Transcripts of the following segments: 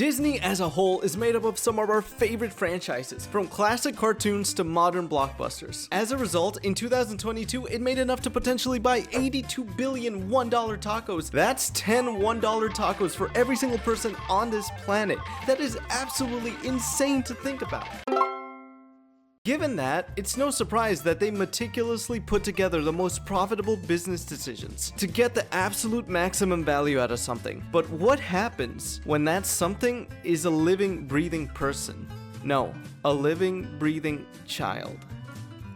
Disney as a whole is made up of some of our favorite franchises, from classic cartoons to modern blockbusters. As a result, in 2022, it made enough to potentially buy 82 billion $1 tacos. That's 10 $1 tacos for every single person on this planet. That is absolutely insane to think about. Given that, it's no surprise that they meticulously put together the most profitable business decisions to get the absolute maximum value out of something. But what happens when that something is a living, breathing person? No, a living, breathing child.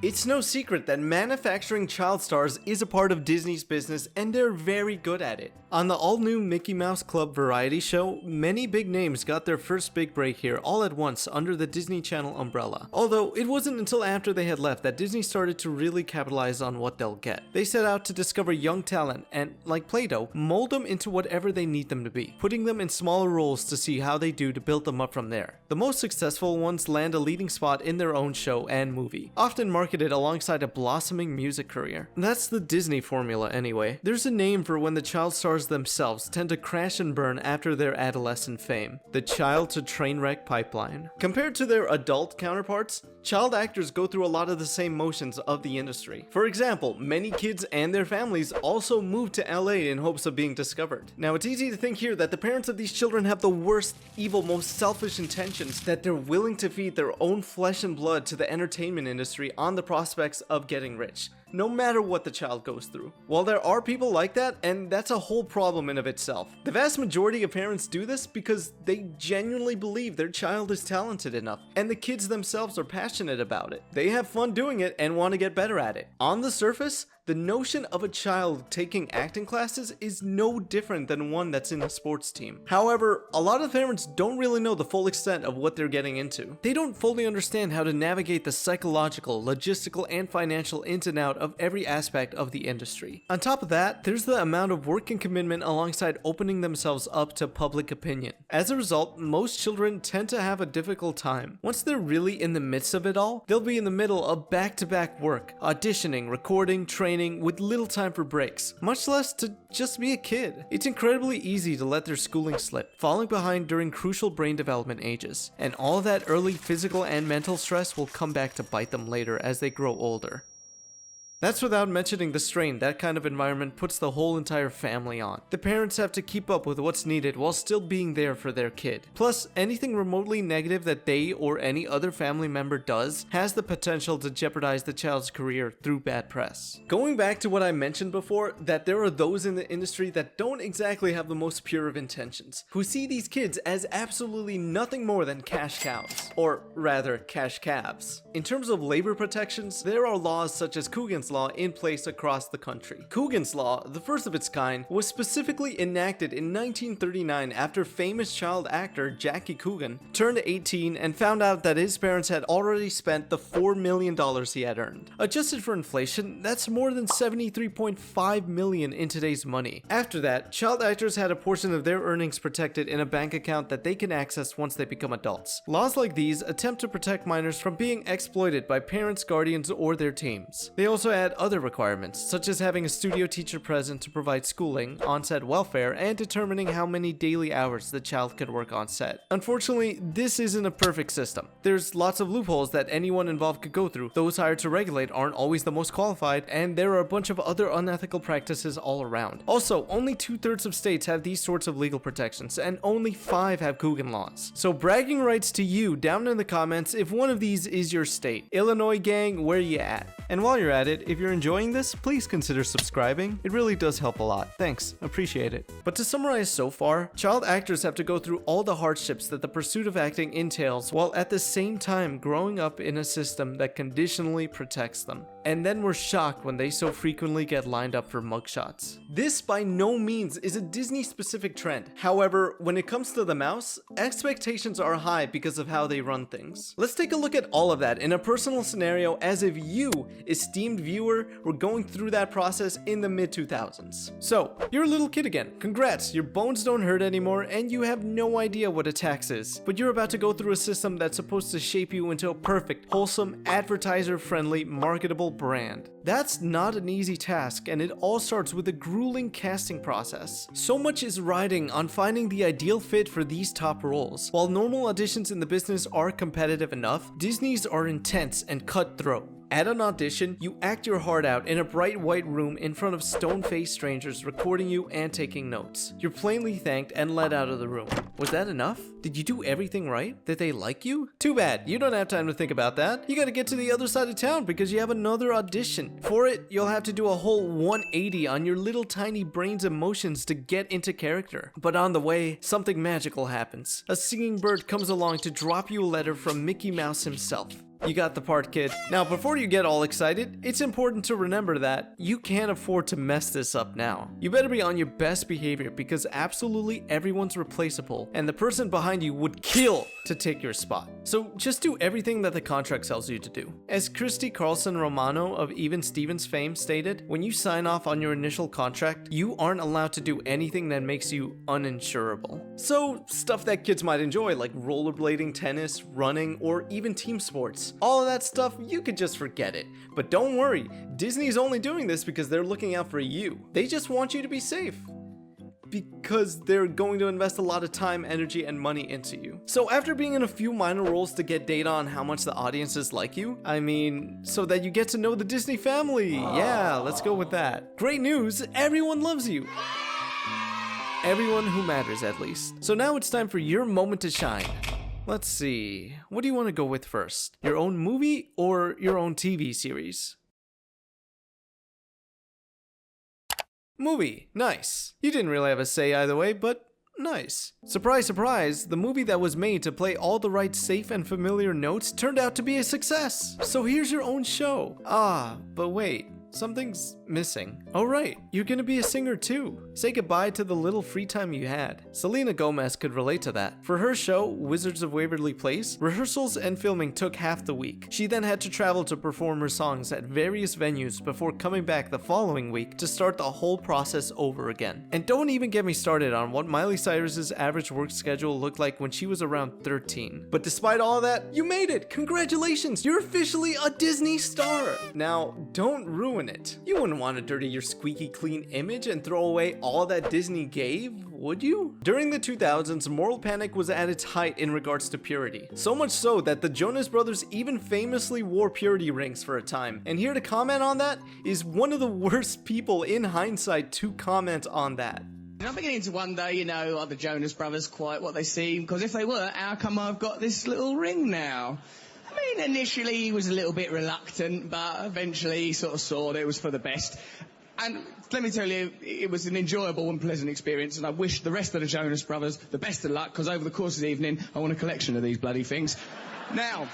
It's no secret that manufacturing child stars is a part of Disney's business, and they're very good at it. On the all-new Mickey Mouse Club variety show, many big names got their first big break here all at once under the Disney Channel umbrella. Although, it wasn't until after they had left that Disney started to really capitalize on what they'll get. They set out to discover young talent and, like Play-Doh, mold them into whatever they need them to be, putting them in smaller roles to see how they do to build them up from there. The most successful ones land a leading spot in their own show and movie, often marketed alongside a blossoming music career. That's the Disney formula anyway. There's a name for when the child stars themselves tend to crash and burn after their adolescent fame: the Child-To-Trainwreck Pipeline. Compared to their adult counterparts, child actors go through a lot of the same motions of the industry. For example, many kids and their families also move to LA in hopes of being discovered. Now, it's easy to think here that the parents of these children have the worst, evil, most selfish intentions, that they're willing to feed their own flesh and blood to the entertainment industry on the prospects of getting rich, no matter what the child goes through. While there are people like that, and that's a whole problem in of itself, the vast majority of parents do this because they genuinely believe their child is talented enough, and the kids themselves are passionate about it. They have fun doing it and want to get better at it. On the surface, the notion of a child taking acting classes is no different than one that's in a sports team. However, a lot of parents don't really know the full extent of what they're getting into. They don't fully understand how to navigate the psychological, logistical, and financial ins and out of every aspect of the industry. On top of that, there's the amount of work and commitment alongside opening themselves up to public opinion. As a result, most children tend to have a difficult time. Once they're really in the midst of it all, they'll be in the middle of back-to-back work, auditioning, recording, training, with little time for breaks, much less to just be a kid. It's incredibly easy to let their schooling slip, falling behind during crucial brain development ages, and all that early physical and mental stress will come back to bite them later as they grow older. That's without mentioning the strain that kind of environment puts the whole entire family on. The parents have to keep up with what's needed while still being there for their kid. Plus, anything remotely negative that they or any other family member does has the potential to jeopardize the child's career through bad press. Going back to what I mentioned before, that there are those in the industry that don't exactly have the most pure of intentions, who see these kids as absolutely nothing more than cash cows, or rather, cash calves. In terms of labor protections, there are laws such as Coogan's Law in place across the country. Coogan's Law, the first of its kind, was specifically enacted in 1939 after famous child actor Jackie Coogan turned 18 and found out that his parents had already spent the $4 million he had earned. Adjusted for inflation, that's more than $73.5 million in today's money. After that, child actors had a portion of their earnings protected in a bank account that they can access once they become adults. Laws like these attempt to protect minors from being exploited by parents, guardians, or their teams. They also add other requirements, such as having a studio teacher present to provide schooling, on-set welfare, and determining how many daily hours the child could work on set. Unfortunately, this isn't a perfect system. There's lots of loopholes that anyone involved could go through. Those hired to regulate aren't always the most qualified, and there are a bunch of other unethical practices all around. Also, only 2/3 of states have these sorts of legal protections, and only 5 have Coogan laws. So bragging rights to you down in the comments if one of these is your state. Illinois gang, where you at? And while you're at it, if you're enjoying this, please consider subscribing. It really does help a lot. Thanks, appreciate it. But to summarize so far, child actors have to go through all the hardships that the pursuit of acting entails, while at the same time growing up in a system that conditionally protects them. And then we're shocked when they so frequently get lined up for mugshots. This by no means is a Disney-specific trend. However, when it comes to the mouse, expectations are high because of how they run things. Let's take a look at all of that in a personal scenario as if you, esteemed viewer, were going through that process in the mid-2000s. So, you're a little kid again. Congrats, your bones don't hurt anymore and you have no idea what a tax is. But you're about to go through a system that's supposed to shape you into a perfect, wholesome, advertiser-friendly, marketable brand. That's not an easy task, and it all starts with a grueling casting process. So much is riding on finding the ideal fit for these top roles. While normal auditions in the business are competitive enough, Disney's are intense and cutthroat. At an audition, you act your heart out in a bright white room in front of stone-faced strangers recording you and taking notes. You're plainly thanked and let out of the room. Was that enough? Did you do everything right? Did they like you? Too bad, you don't have time to think about that. You gotta get to the other side of town because you have another audition. For it, you'll have to do a whole 180 on your little tiny brain's emotions to get into character. But on the way, something magical happens. A singing bird comes along to drop you a letter from Mickey Mouse himself. You got the part, kid. Now, before you get all excited, it's important to remember that you can't afford to mess this up now. You better be on your best behavior because absolutely everyone's replaceable, and the person behind you would kill to take your spot. So just do everything that the contract tells you to do. As Christy Carlson Romano of Even Stevens fame stated, when you sign off on your initial contract, you aren't allowed to do anything that makes you uninsurable. So stuff that kids might enjoy like rollerblading, tennis, running, or even team sports. All of that stuff, you could just forget it. But don't worry, Disney's only doing this because they're looking out for you. They just want you to be safe. Because they're going to invest a lot of time, energy, and money into you. So after being in a few minor roles to get data on how much the audiences like you, I mean, so that you get to know the Disney family. Yeah, let's go with that. Great news, everyone loves you. Everyone who matters, at least. So now it's time for your moment to shine. Let's see, what do you want to go with first? Your own movie or your own TV series? Movie, nice. You didn't really have a say either way, but nice. Surprise, surprise, the movie that was made to play all the right safe and familiar notes turned out to be a success. So here's your own show. Ah, but wait. Something's missing. Oh right, you're gonna be a singer too. Say goodbye to the little free time you had. Selena Gomez could relate to that. For her show, Wizards of Waverly Place, rehearsals and filming took half the week. She then had to travel to perform her songs at various venues before coming back the following week to start the whole process over again. And don't even get me started on what Miley Cyrus's average work schedule looked like when she was around 13. But despite all that, you made it! Congratulations! You're officially a Disney star! Now, don't ruin it. You wouldn't want to dirty your squeaky clean image and throw away all that Disney gave, would you? During the 2000s, moral panic was at its height in regards to purity. So much so that the Jonas Brothers even famously wore purity rings for a time. And here to comment on that is one of the worst people in hindsight to comment on that. I'm beginning to wonder, are the Jonas Brothers quite what they seem? Because if they were, how come I've got this little ring now? I mean, initially he was a little bit reluctant, but eventually he sort of saw that it was for the best. And let me tell you, it was an enjoyable and pleasant experience, and I wish the rest of the Jonas Brothers the best of luck, because over the course of the evening, I want a collection of these bloody things. Now.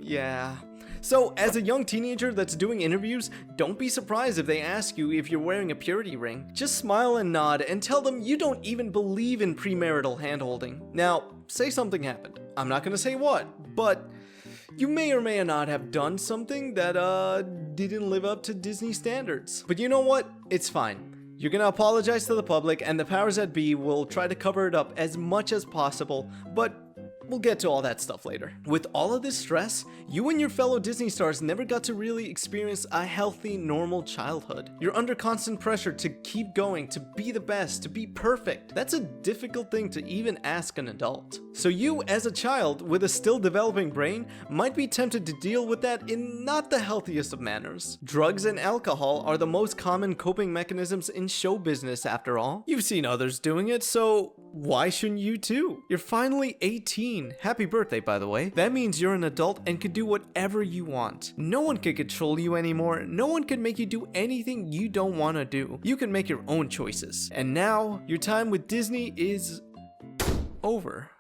Yeah. So, as a young teenager that's doing interviews, don't be surprised if they ask you if you're wearing a purity ring. Just smile and nod and tell them you don't even believe in premarital handholding. Now, say something happened. I'm not gonna say what, but you may or may not have done something that didn't live up to Disney standards. But you know what? It's fine. You're gonna apologize to the public, and the powers that be will try to cover it up as much as possible, but we'll get to all that stuff later. With all of this stress, you and your fellow Disney stars never got to really experience a healthy, normal childhood. You're under constant pressure to keep going, to be the best, to be perfect. That's a difficult thing to even ask an adult. So you, as a child with a still developing brain, might be tempted to deal with that in not the healthiest of manners. Drugs and alcohol are the most common coping mechanisms in show business, after all. You've seen others doing it, so why shouldn't you too? You're finally 18. Happy birthday, by the way. That means you're an adult and can do whatever you want. No one can control you anymore. No one can make you do anything you don't want to do. You can make your own choices. And now, your time with Disney is over.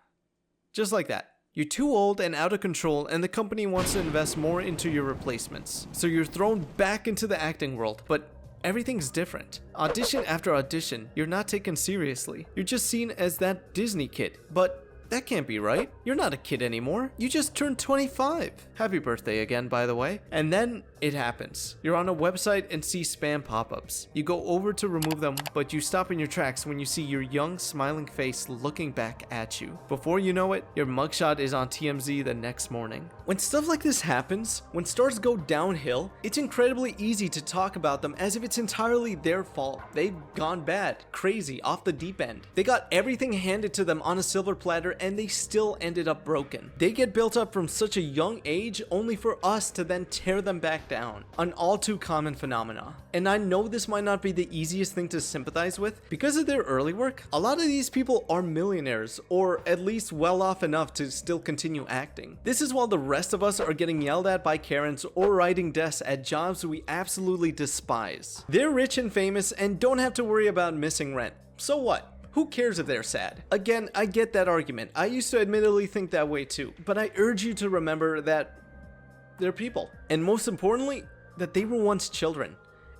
Just like that. You're too old and out of control, and the company wants to invest more into your replacements. So you're thrown back into the acting world, but everything's different. Audition after audition, you're not taken seriously. You're just seen as that Disney kid. But that can't be right. You're not a kid anymore. You just turned 25. Happy birthday again, by the way. And then It happens. You're on a website and see spam pop-ups. You go over to remove them, but you stop in your tracks when you see your young, smiling face looking back at you. Before you know it, your mugshot is on TMZ the next morning. When stuff like this happens, when stars go downhill, it's incredibly easy to talk about them as if it's entirely their fault. They've gone bad, crazy, off the deep end. They got everything handed to them on a silver platter and they still ended up broken. They get built up from such a young age only for us to then tear them back down. An all too common phenomena. And I know this might not be the easiest thing to sympathize with. Because of their early work, a lot of these people are millionaires, or at least well off enough to still continue acting. This is while the rest of us are getting yelled at by Karens or writing desks at jobs we absolutely despise. They're rich and famous and don't have to worry about missing rent. So what? Who cares if they're sad? Again, I get that argument. I used to admittedly think that way too, but I urge you to remember that they're people. And most importantly, that they were once children.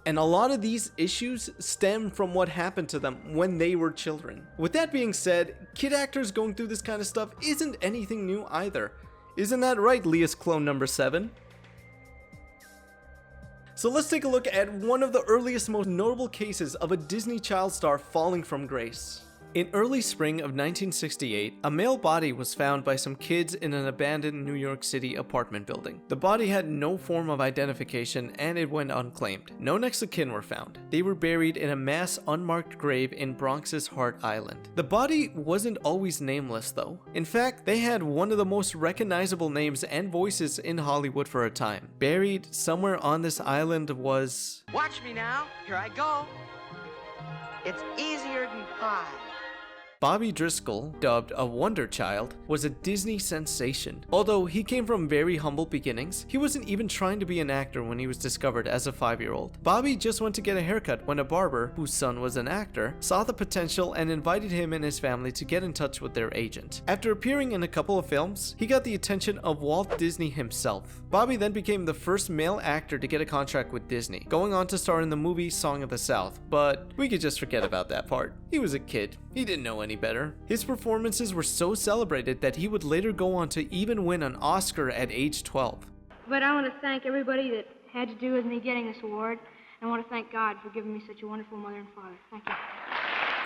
And a lot of these issues stem from what happened to them when they were children. With that being said, kid actors going through this kind of stuff isn't anything new either. Isn't that right, Leah's clone number 7? So let's take a look at one of the earliest, most notable cases of a Disney child star falling from grace. In early spring of 1968, a male body was found by some kids in an abandoned New York City apartment building. The body had no form of identification and it went unclaimed. No next of kin were found. They were buried in a mass unmarked grave in Bronx's Hart Island. The body wasn't always nameless though. In fact, they had one of the most recognizable names and voices in Hollywood for a time. Buried somewhere on this island was... Watch me now. Here I go. It's easier than pie. Bobby Driscoll, dubbed a wonder child, was a Disney sensation. Although he came from very humble beginnings, he wasn't even trying to be an actor when he was discovered as a 5-year-old. Bobby just went to get a haircut when a barber, whose son was an actor, saw the potential and invited him and his family to get in touch with their agent. After appearing in a couple of films, he got the attention of Walt Disney himself. Bobby then became the first male actor to get a contract with Disney, going on to star in the movie Song of the South, but we could just forget about that part. He was a kid. He didn't know any better. His performances were so celebrated that he would later go on to even win an Oscar at age 12. But I want to thank everybody that had to do with me getting this award. And I want to thank God for giving me such a wonderful mother and father. Thank you.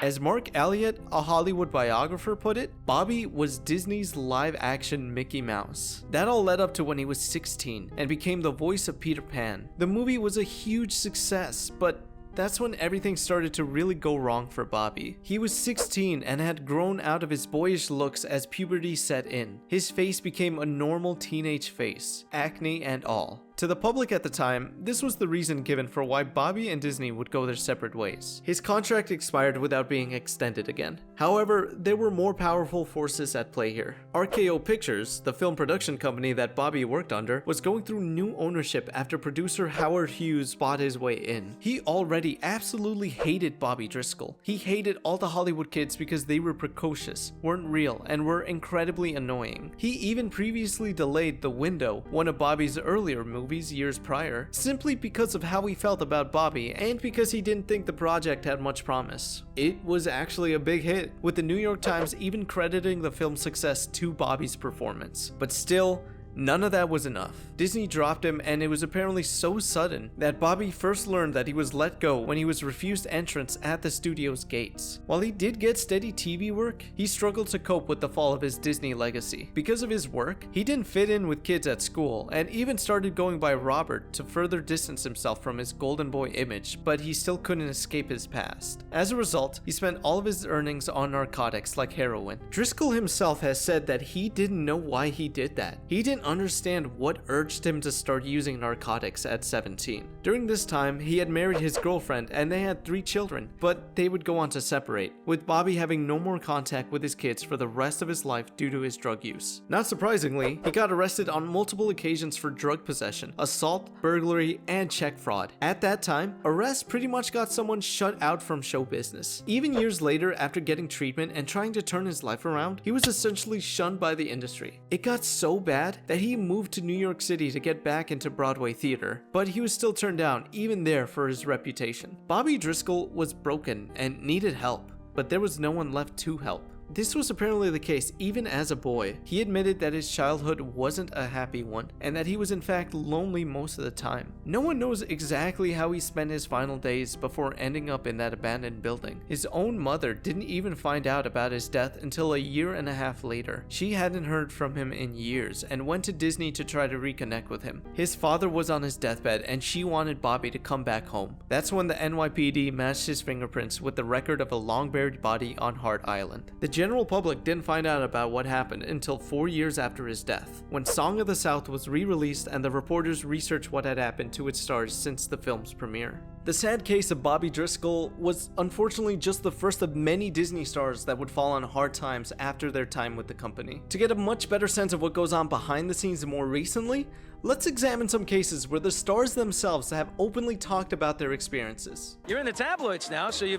As Mark Elliott, a Hollywood biographer, put it, Bobby was Disney's live-action Mickey Mouse. That all led up to when he was 16 and became the voice of Peter Pan. The movie was a huge success, but that's when everything started to really go wrong for Bobby. He was 16 and had grown out of his boyish looks as puberty set in. His face became a normal teenage face, acne and all. To the public at the time, this was the reason given for why Bobby and Disney would go their separate ways. His contract expired without being extended again. However, there were more powerful forces at play here. RKO Pictures, the film production company that Bobby worked under, was going through new ownership after producer Howard Hughes bought his way in. He already absolutely hated Bobby Driscoll. He hated all the Hollywood kids because they were precocious, weren't real, and were incredibly annoying. He even previously delayed The Window, one of Bobby's earlier movies years prior, simply because of how he felt about Bobby and because he didn't think the project had much promise. It was actually a big hit, with the New York Times even crediting the film's success to Bobby's performance. But still, none of that was enough. Disney dropped him, and it was apparently so sudden that Bobby first learned that he was let go when he was refused entrance at the studio's gates. While he did get steady TV work, he struggled to cope with the fall of his Disney legacy. Because of his work, he didn't fit in with kids at school, and even started going by Robert to further distance himself from his golden boy image, but he still couldn't escape his past. As a result, he spent all of his earnings on narcotics like heroin. Driscoll himself has said that he didn't know why he did that. He didn't understand what urged him to start using narcotics at 17. During this time, he had married his girlfriend and they had 3 children, but they would go on to separate, with Bobby having no more contact with his kids for the rest of his life due to his drug use. Not surprisingly, he got arrested on multiple occasions for drug possession, assault, burglary, and check fraud. At that time, arrest pretty much got someone shut out from show business. Even years later, after getting treatment and trying to turn his life around, he was essentially shunned by the industry. It got so bad that he moved to New York City to get back into Broadway theater, but he was still turned down even there for his reputation. Bobby Driscoll was broken and needed help, but there was no one left to help. This was apparently the case even as a boy. He admitted that his childhood wasn't a happy one, and that he was in fact lonely most of the time. No one knows exactly how he spent his final days before ending up in that abandoned building. His own mother didn't even find out about his death until a year and a half later. She hadn't heard from him in years and went to Disney to try to reconnect with him. His father was on his deathbed and she wanted Bobby to come back home. That's when the NYPD matched his fingerprints with the record of a long-buried body on Hart Island. The general public didn't find out about what happened until 4 years after his death, when Song of the South was re-released and the reporters researched what had happened to its stars since the film's premiere. The sad case of Bobby Driscoll was unfortunately just the first of many Disney stars that would fall on hard times after their time with the company. To get a much better sense of what goes on behind the scenes more recently, let's examine some cases where the stars themselves have openly talked about their experiences. You're in the tabloids now, so you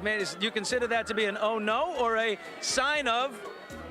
consider that to be an oh no or a sign of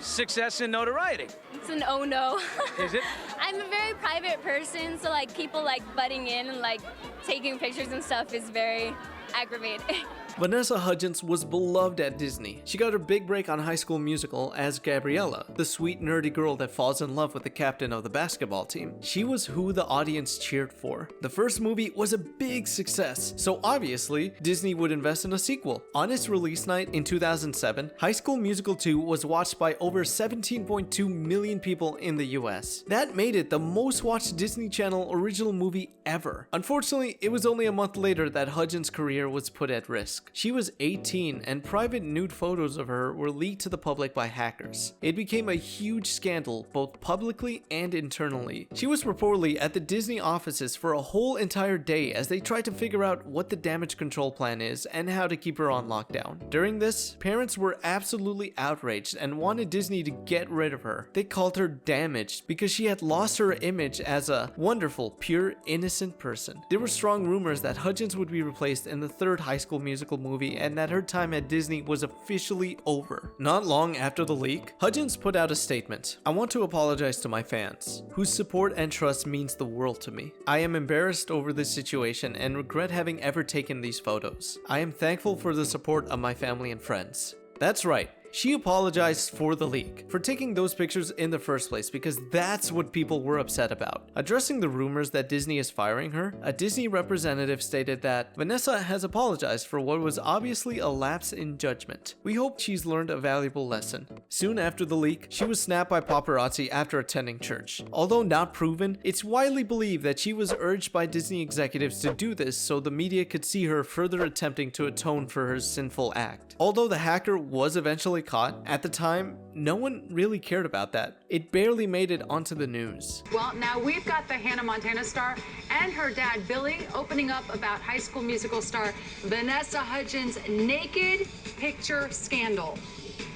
success and notoriety? It's an oh no. Is it? I'm a very private person, so like people like butting in and like taking pictures and stuff is very aggravating. Vanessa Hudgens was beloved at Disney. She got her big break on High School Musical as Gabriella, the sweet nerdy girl that falls in love with the captain of the basketball team. She was who the audience cheered for. The first movie was a big success, so obviously Disney would invest in a sequel. On its release night in 2007, High School Musical 2 was watched by over 17.2 million people in the US. That made it the most watched Disney Channel original movie ever. Unfortunately, it was only a month later that Hudgens' career was put at risk. She was 18 and private nude photos of her were leaked to the public by hackers. It became a huge scandal both publicly and internally. She was reportedly at the Disney offices for a whole entire day as they tried to figure out what the damage control plan is and how to keep her on lockdown. During this, parents were absolutely outraged and wanted Disney to get rid of her. They called her damaged because she had lost her image as a wonderful, pure, innocent person. There were strong rumors that Hudgens would be replaced in the third High School Musical movie and that her time at Disney was officially over. Not long after the leak, Hudgens put out a statement. "I want to apologize to my fans, whose support and trust means the world to me. I am embarrassed over this situation and regret having ever taken these photos. I am thankful for the support of my family and friends." That's right. She apologized for the leak, for taking those pictures in the first place, because that's what people were upset about. Addressing the rumors that Disney is firing her, a Disney representative stated that Vanessa has apologized for what was obviously a lapse in judgment. "We hope she's learned a valuable lesson." Soon after the leak, she was snapped by paparazzi after attending church. Although not proven, it's widely believed that she was urged by Disney executives to do this so the media could see her further attempting to atone for her sinful act. Although the hacker was eventually caught, at the time, no one really cared about that. It barely made it onto the news. Well, now we've got the Hannah Montana star and her dad, Billy, opening up about High School Musical star Vanessa Hudgens' naked picture scandal.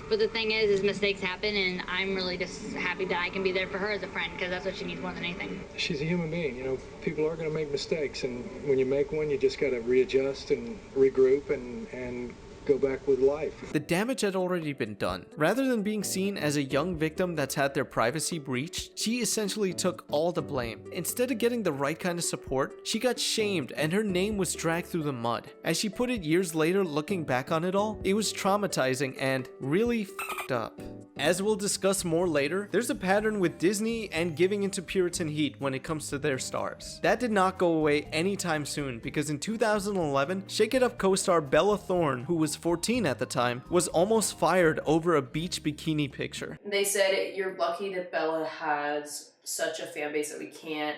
But the thing is mistakes happen, and I'm really just happy that I can be there for her as a friend, because that's what she needs more than anything. She's a human being, you know, people are going to make mistakes, and when you make one, you just got to readjust and regroup and go back with life. The damage had already been done. Rather than being seen as a young victim that's had their privacy breached, she essentially took all the blame. Instead of getting the right kind of support, she got shamed and her name was dragged through the mud. As she put it years later, looking back on it all, it was traumatizing and really f***ed up. As we'll discuss more later, there's a pattern with Disney and giving into Puritan heat when it comes to their stars. That did not go away anytime soon, because in 2011, Shake It Up co-star Bella Thorne, who was 14 at the time, was almost fired over a beach bikini picture. They said, "You're lucky that Bella has such a fan base that we can't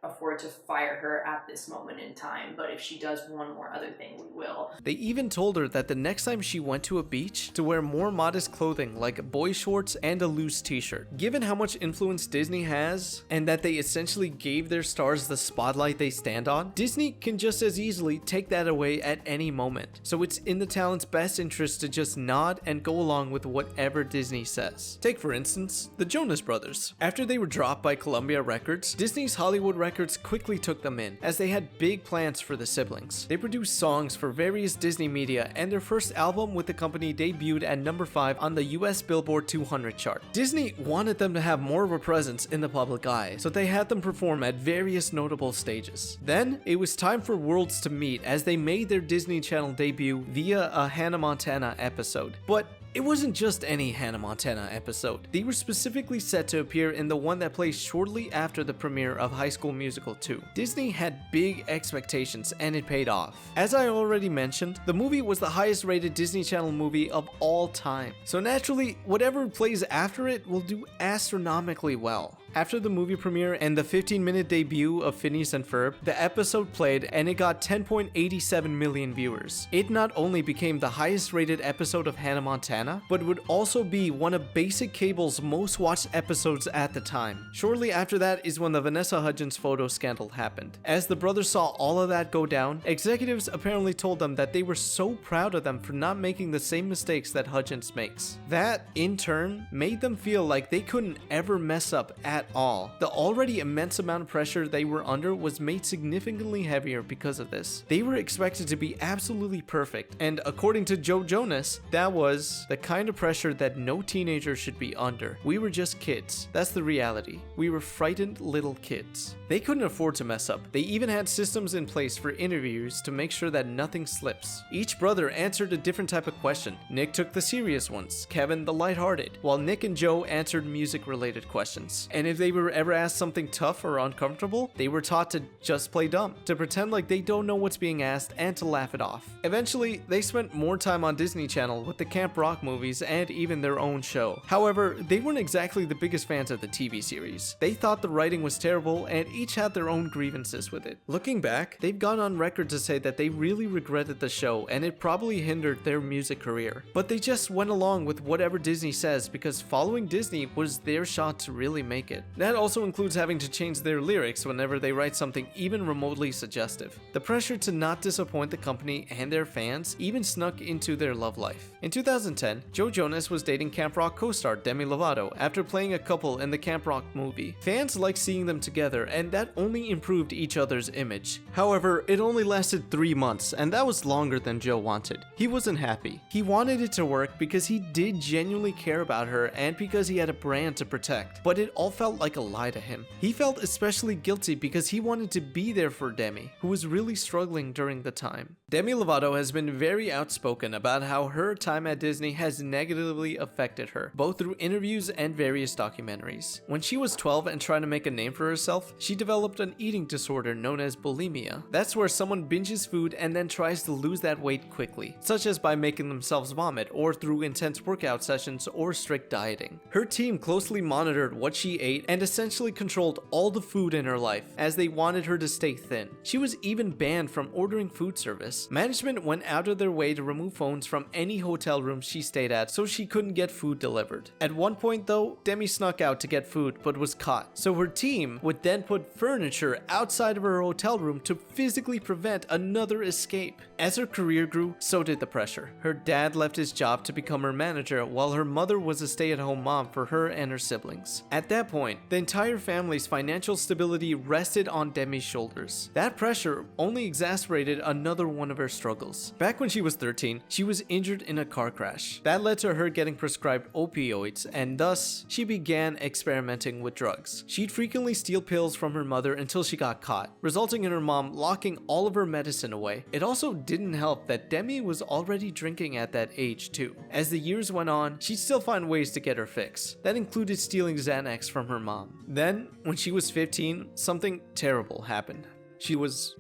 afford to fire her at this moment in time, but if she does one more other thing, we will." They even told her that the next time she went to a beach to wear more modest clothing like boy shorts and a loose t-shirt. Given how much influence Disney has, and that they essentially gave their stars the spotlight they stand on, Disney can just as easily take that away at any moment. So it's in the talent's best interest to just nod and go along with whatever Disney says. Take for instance, the Jonas Brothers. After they were dropped by Columbia Records, Disney's Hollywood Records quickly took them in, as they had big plans for the siblings. They produced songs for various Disney media, and their first album with the company debuted at number 5 on the US Billboard 200 chart. Disney wanted them to have more of a presence in the public eye, so they had them perform at various notable stages. Then, it was time for worlds to meet as they made their Disney Channel debut via a Hannah Montana episode. But it wasn't just any Hannah Montana episode. They were specifically set to appear in the one that plays shortly after the premiere of High School Musical 2. Disney had big expectations and it paid off. As I already mentioned, the movie was the highest rated Disney Channel movie of all time. So naturally, whatever plays after it will do astronomically well. After the movie premiere and the 15-minute debut of Phineas and Ferb, the episode played and it got 10.87 million viewers. It not only became the highest rated episode of Hannah Montana, but would also be one of Basic Cable's most watched episodes at the time. Shortly after that is when the Vanessa Hudgens photo scandal happened. As the brothers saw all of that go down, executives apparently told them that they were so proud of them for not making the same mistakes that Hudgens makes. That, in turn, made them feel like they couldn't ever mess up at all. The already immense amount of pressure they were under was made significantly heavier because of this. They were expected to be absolutely perfect, and according to Joe Jonas, that was the kind of pressure that no teenager should be under. We were just kids. That's the reality. We were frightened little kids. They couldn't afford to mess up. They even had systems in place for interviews to make sure that nothing slips. Each brother answered a different type of question. Nick took the serious ones, Kevin the lighthearted, while Nick and Joe answered music-related questions. And if they were ever asked something tough or uncomfortable, they were taught to just play dumb, to pretend like they don't know what's being asked and to laugh it off. Eventually, they spent more time on Disney Channel with the Camp Rock movies and even their own show. However, they weren't exactly the biggest fans of the TV series. They thought the writing was terrible and each had their own grievances with it. Looking back, they've gone on record to say that they really regretted the show and it probably hindered their music career. But they just went along with whatever Disney says because following Disney was their shot to really make it. That also includes having to change their lyrics whenever they write something even remotely suggestive. The pressure to not disappoint the company and their fans even snuck into their love life. In 2010, Joe Jonas was dating Camp Rock co-star Demi Lovato after playing a couple in the Camp Rock movie. Fans liked seeing them together and that only improved each other's image. However, it only lasted 3 months and that was longer than Joe wanted. He wasn't happy. He wanted it to work because he did genuinely care about her and because he had a brand to protect, but it all felt like a lie to him. He felt especially guilty because he wanted to be there for Demi, who was really struggling during the time. Demi Lovato has been very outspoken about how her time at Disney has negatively affected her, both through interviews and various documentaries. When she was 12 and trying to make a name for herself, she developed an eating disorder known as bulimia. That's where someone binges food and then tries to lose that weight quickly, such as by making themselves vomit or through intense workout sessions or strict dieting. Her team closely monitored what she ate and essentially controlled all the food in her life as they wanted her to stay thin. She was even banned from ordering food service. Management went out of their way to remove phones from any hotel room she stayed at so she couldn't get food delivered. At one point though, Demi snuck out to get food but was caught. So her team would then put furniture outside of her hotel room to physically prevent another escape. As her career grew, so did the pressure. Her dad left his job to become her manager while her mother was a stay-at-home mom for her and her siblings. At that point, the entire family's financial stability rested on Demi's shoulders. That pressure only exacerbated another one of her struggles. Back when she was 13, she was injured in a car crash. That led to her getting prescribed opioids, and thus, she began experimenting with drugs. She'd frequently steal pills from her mother until she got caught, resulting in her mom locking all of her medicine away. It also didn't help that Demi was already drinking at that age too. As the years went on, she'd still find ways to get her fix. That included stealing Xanax from her mom. Then, when she was 15, something terrible happened. She was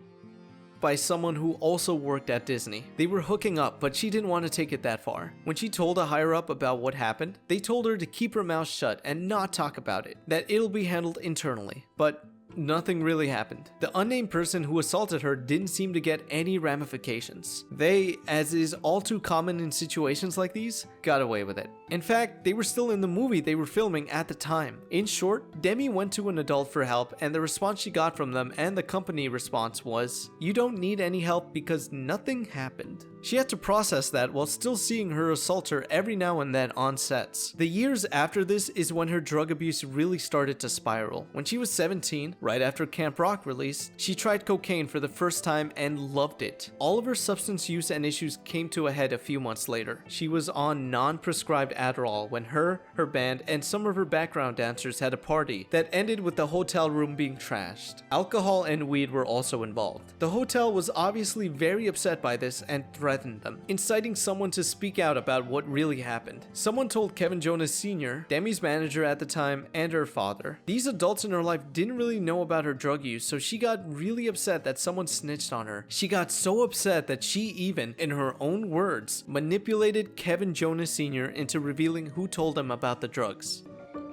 by someone who also worked at Disney. They were hooking up, but she didn't want to take it that far. When she told a higher up about what happened, they told her to keep her mouth shut and not talk about it, that it'll be handled internally. But nothing really happened. The unnamed person who assaulted her didn't seem to get any ramifications. They, as is all too common in situations like these, got away with it. In fact, they were still in the movie they were filming at the time. In short, Demi went to an adult for help and the response she got from them and the company response was, "You don't need any help because nothing happened." She had to process that while still seeing her assaulter every now and then on sets. The years after this is when her drug abuse really started to spiral. When she was 17, right after Camp Rock released, she tried cocaine for the first time and loved it. All of her substance use and issues came to a head a few months later. She was on non-prescribed Adderall when her band, and some of her background dancers had a party that ended with the hotel room being trashed. Alcohol and weed were also involved. The hotel was obviously very upset by this and threatened them, inciting someone to speak out about what really happened. Someone told Kevin Jonas Sr., Demi's manager at the time, and her father. These adults in her life didn't really know about her drug use, so she got really upset that someone snitched on her. She got so upset that she even, in her own words, manipulated Kevin Jonas Sr. into revealing who told him about the drugs.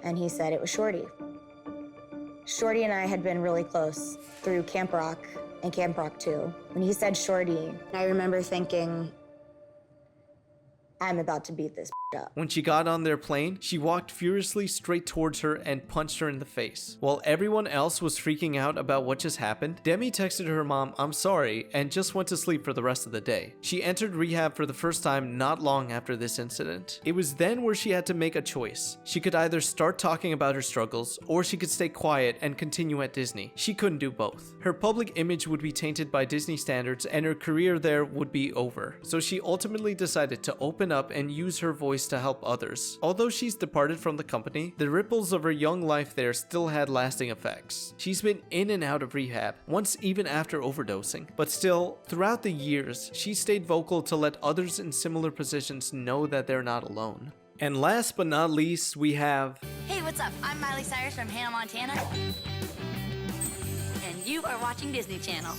And he said it was Shorty. Shorty and I had been really close through Camp Rock and Camp Rock 2. When he said Shorty, I remember thinking, I'm about to beat this up. When she got on their plane, she walked furiously straight towards her and punched her in the face. While everyone else was freaking out about what just happened, Demi texted her mom, "I'm sorry," and just went to sleep for the rest of the day. She entered rehab for the first time not long after this incident. It was then where she had to make a choice. She could either start talking about her struggles, or she could stay quiet and continue at Disney. She couldn't do both. Her public image would be tainted by Disney standards, and her career there would be over. So she ultimately decided to open up and use her voice to help others. Although she's departed from the company, the ripples of her young life there still had lasting effects. She's been in and out of rehab, once even after overdosing. But still, throughout the years, she stayed vocal to let others in similar positions know that they're not alone. And last but not least, we have... Hey, what's up? I'm Miley Cyrus from Hannah, Montana. And you are watching Disney Channel.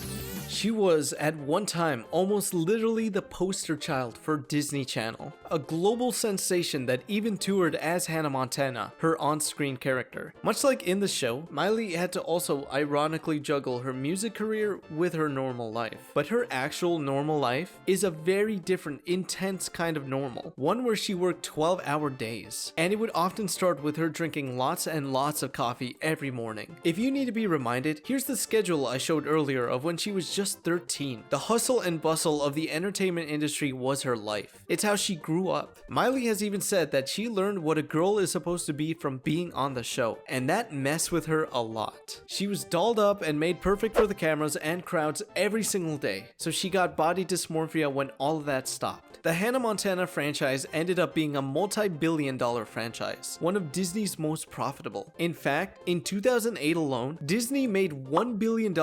She was, at one time, almost literally the poster child for Disney Channel. A global sensation that even toured as Hannah Montana, her on-screen character. Much like in the show, Miley had to also ironically juggle her music career with her normal life. But her actual normal life is a very different, intense kind of normal. One where she worked 12-hour days. And it would often start with her drinking lots and lots of coffee every morning. If you need to be reminded, here's the schedule I showed earlier of when she was just 13. The hustle and bustle of the entertainment industry was her life. It's how she grew up. Miley has even said that she learned what a girl is supposed to be from being on the show, and that messed with her a lot. She was dolled up and made perfect for the cameras and crowds every single day, so she got body dysmorphia when all of that stopped. The Hannah Montana franchise ended up being a multi-billion-dollar franchise, one of Disney's most profitable. In fact, in 2008 alone, Disney made $1 billion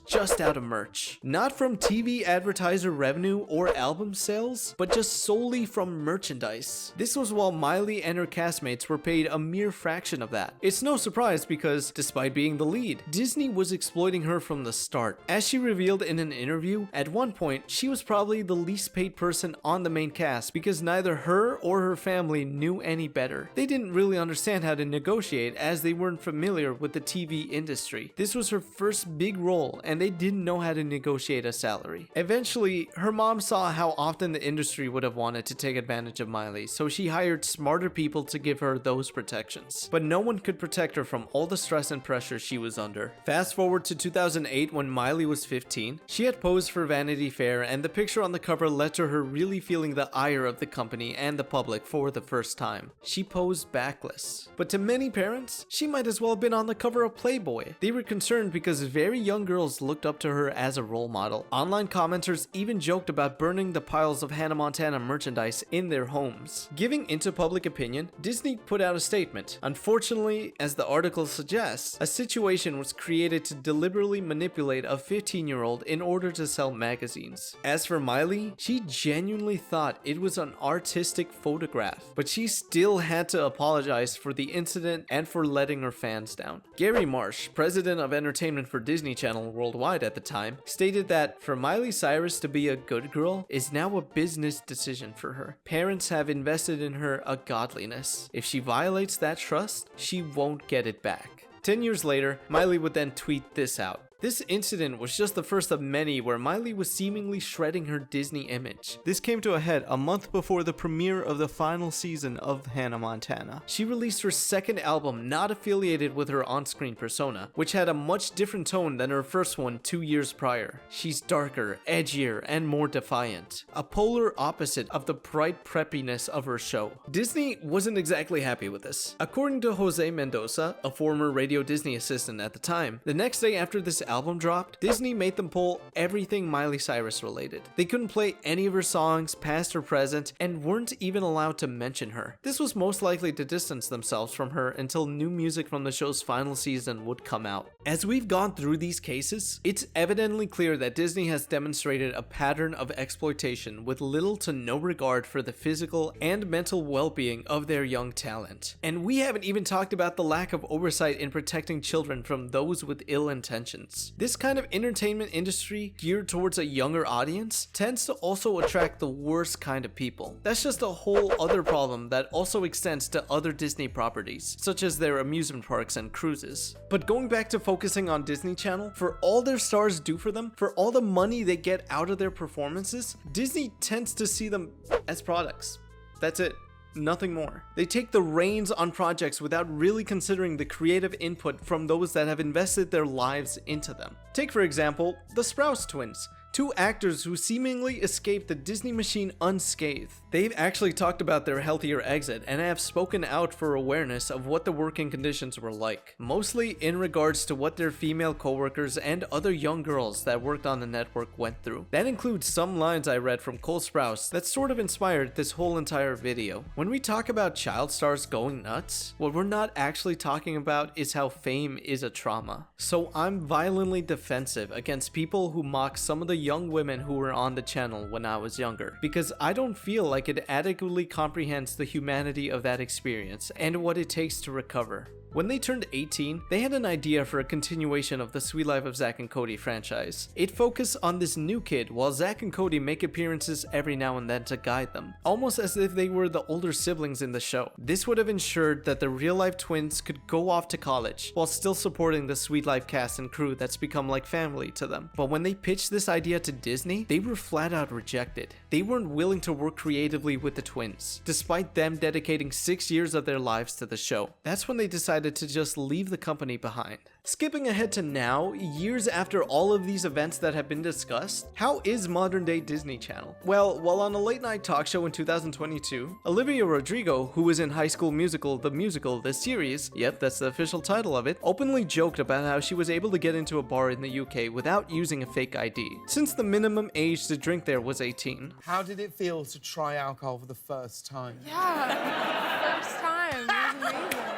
just out of merch. Not from TV advertiser revenue or album sales, but just solely from merchandise. This was while Miley and her castmates were paid a mere fraction of that. It's no surprise because, despite being the lead, Disney was exploiting her from the start. As she revealed in an interview, at one point, she was probably the least paid person on the main cast because neither her or her family knew any better. They didn't really understand how to negotiate as they weren't familiar with the TV industry. This was her first big role and they didn't know how to negotiate a salary. Eventually, her mom saw how often the industry would have wanted to take advantage of Miley, so she hired smarter people to give her those protections. But no one could protect her from all the stress and pressure she was under. Fast forward to 2008 when Miley was 15. She had posed for Vanity Fair and the picture on the cover led to her really feeling the ire of the company and the public for the first time. She posed backless. But to many parents, she might as well have been on the cover of Playboy. They were concerned because very young girls looked up to her as a role model. Online commenters even joked about burning the piles of Hannah Montana merchandise in their homes. Giving into public opinion, Disney put out a statement. Unfortunately, as the article suggests, a situation was created to deliberately manipulate a 15-year-old in order to sell magazines. As for Miley, she genuinely thought it was an artistic photograph, but she still had to apologize for the incident and for letting her fans down. Gary Marsh, president of entertainment for Disney Channel worldwide at the time, stated that for Miley Cyrus to be a good girl is now a business decision for her. Parents have invested in her a godliness. If she violates that trust, she won't get it back. 10 years later, Miley would then tweet this out. This incident was just the first of many where Miley was seemingly shredding her Disney image. This came to a head a month before the premiere of the final season of Hannah Montana. She released her second album not affiliated with her on-screen persona, which had a much different tone than her first one 2 years prior. She's darker, edgier, and more defiant. A polar opposite of the bright preppiness of her show. Disney wasn't exactly happy with this. According to Jose Mendoza, a former Radio Disney assistant at the time, the next day after this album dropped, Disney made them pull everything Miley Cyrus related. They couldn't play any of her songs, past or present, and weren't even allowed to mention her. This was most likely to distance themselves from her until new music from the show's final season would come out. As we've gone through these cases, it's evidently clear that Disney has demonstrated a pattern of exploitation with little to no regard for the physical and mental well-being of their young talent. And we haven't even talked about the lack of oversight in protecting children from those with ill intentions. This kind of entertainment industry geared towards a younger audience tends to also attract the worst kind of people. That's just a whole other problem that also extends to other Disney properties, such as their amusement parks and cruises. But going back to focusing on Disney Channel, for all their stars do for them, for all the money they get out of their performances, Disney tends to see them as products. That's it. Nothing more. They take the reins on projects without really considering the creative input from those that have invested their lives into them. Take for example, the Sprouse twins. Two actors who seemingly escaped the Disney machine unscathed. They've actually talked about their healthier exit and have spoken out for awareness of what the working conditions were like, mostly in regards to what their female co-workers and other young girls that worked on the network went through. That includes some lines I read from Cole Sprouse that sort of inspired this whole entire video. When we talk about child stars going nuts, what we're not actually talking about is how fame is a trauma. So I'm violently defensive against people who mock some of the young women who were on the channel when I was younger, because I don't feel like it adequately comprehends the humanity of that experience and what it takes to recover. When they turned 18, they had an idea for a continuation of the Sweet Life of Zack and Cody franchise. It focused on this new kid while Zack and Cody make appearances every now and then to guide them, almost as if they were the older siblings in the show. This would have ensured that the real-life twins could go off to college while still supporting the Sweet Life cast and crew that's become like family to them. But when they pitched this idea to Disney, they were flat out rejected. They weren't willing to work creatively with the twins, despite them dedicating 6 years of their lives to the show. That's when they decided to just leave the company behind. Skipping ahead to now, years after all of these events that have been discussed, how is modern day Disney Channel? Well, while on a late night talk show in 2022, Olivia Rodrigo, who was in High School Musical, the series, yep, that's the official title of it, openly joked about how she was able to get into a bar in the UK without using a fake ID, since the minimum age to drink there was 18. How did it feel to try alcohol for the first time? Yeah, first time. It was amazing.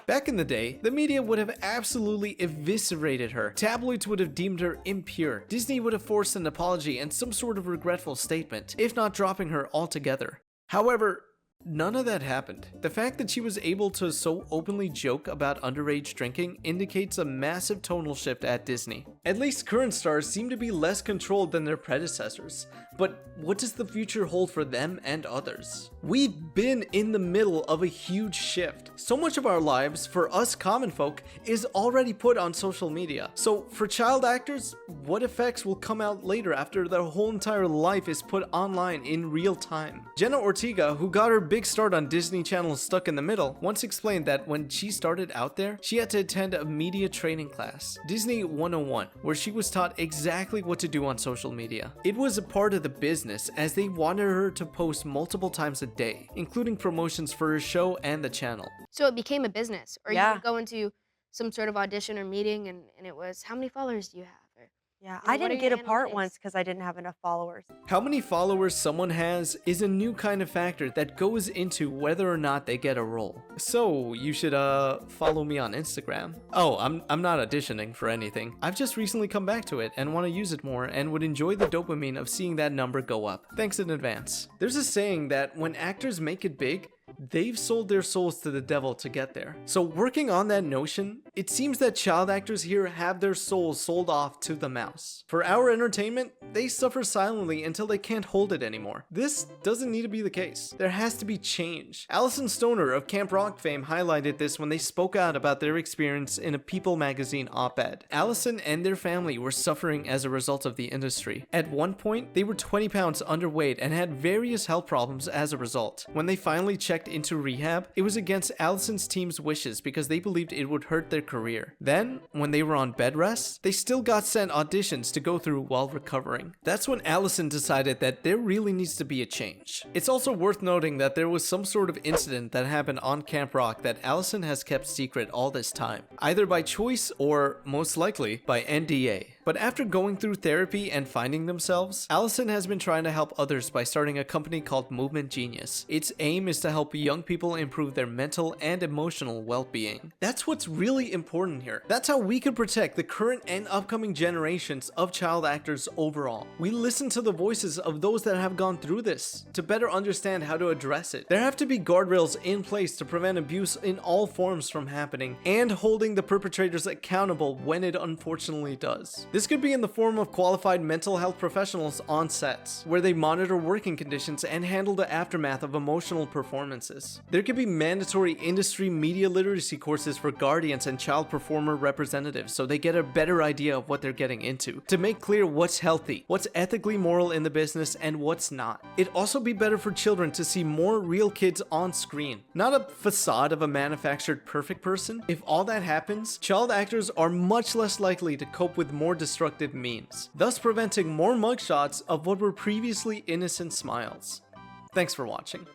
Back in the day, the media would have absolutely eviscerated her. Tabloids would have deemed her impure. Disney would have forced an apology and some sort of regretful statement, if not dropping her altogether. However, none of that happened. The fact that she was able to so openly joke about underage drinking indicates a massive tonal shift at Disney. At least current stars seem to be less controlled than their predecessors. But what does the future hold for them and others? We've been in the middle of a huge shift. So much of our lives, for us common folk, is already put on social media. So for child actors, what effects will come out later after their whole entire life is put online in real time? Jenna Ortega, who got her big start on Disney Channel's Stuck in the Middle, once explained that when she started out there, she had to attend a media training class, Disney 101, where she was taught exactly what to do on social media. It was a part of the business, as they wanted her to post multiple times a day, including promotions for her show and the channel. So it became a business, or Yeah. you would go into some sort of audition or meeting and it was, how many followers do you have? Or, Yeah, you know, I what didn't are get your a part analytics? once because I didn't have enough followers. How many followers someone has is a new kind of factor that goes into whether or not they get a role. So you should follow me on Instagram. Oh, I'm not auditioning for anything. I've just recently come back to it and want to use it more and would enjoy the dopamine of seeing that number go up. Thanks in advance. There's a saying that when actors make it big, they've sold their souls to the devil to get there. So working on that notion, it seems that child actors here have their souls sold off to the mouse. For our entertainment, they suffer silently until they can't hold it anymore. This doesn't need to be the case. There has to be change. Allison Stoner of Camp Rock fame highlighted this when they spoke out about their experience in a People magazine op-ed. Allison and their family were suffering as a result of the industry. At one point, they were 20 pounds underweight and had various health problems as a result. When they finally checked checked into rehab, it was against Allison's team's wishes because they believed it would hurt their career. Then, when they were on bed rest, they still got sent auditions to go through while recovering. That's when Allison decided that there really needs to be a change. It's also worth noting that there was some sort of incident that happened on Camp Rock that Allison has kept secret all this time, either by choice or, most likely, by NDA. But after going through therapy and finding themselves, Allison has been trying to help others by starting a company called Movement Genius. Its aim is to help young people improve their mental and emotional well-being. That's what's really important here. That's how we can protect the current and upcoming generations of child actors overall. We listen to the voices of those that have gone through this to better understand how to address it. There have to be guardrails in place to prevent abuse in all forms from happening and holding the perpetrators accountable when it unfortunately does. This could be in the form of qualified mental health professionals on sets, where they monitor working conditions and handle the aftermath of emotional performances. There could be mandatory industry media literacy courses for guardians and child performer representatives so they get a better idea of what they're getting into, to make clear what's healthy, what's ethically moral in the business, and what's not. It'd also be better for children to see more real kids on screen, not a facade of a manufactured perfect person. If all that happens, child actors are much less likely to cope with more destructive memes, thus preventing more mugshots of what were previously innocent smiles. Thanks for watching.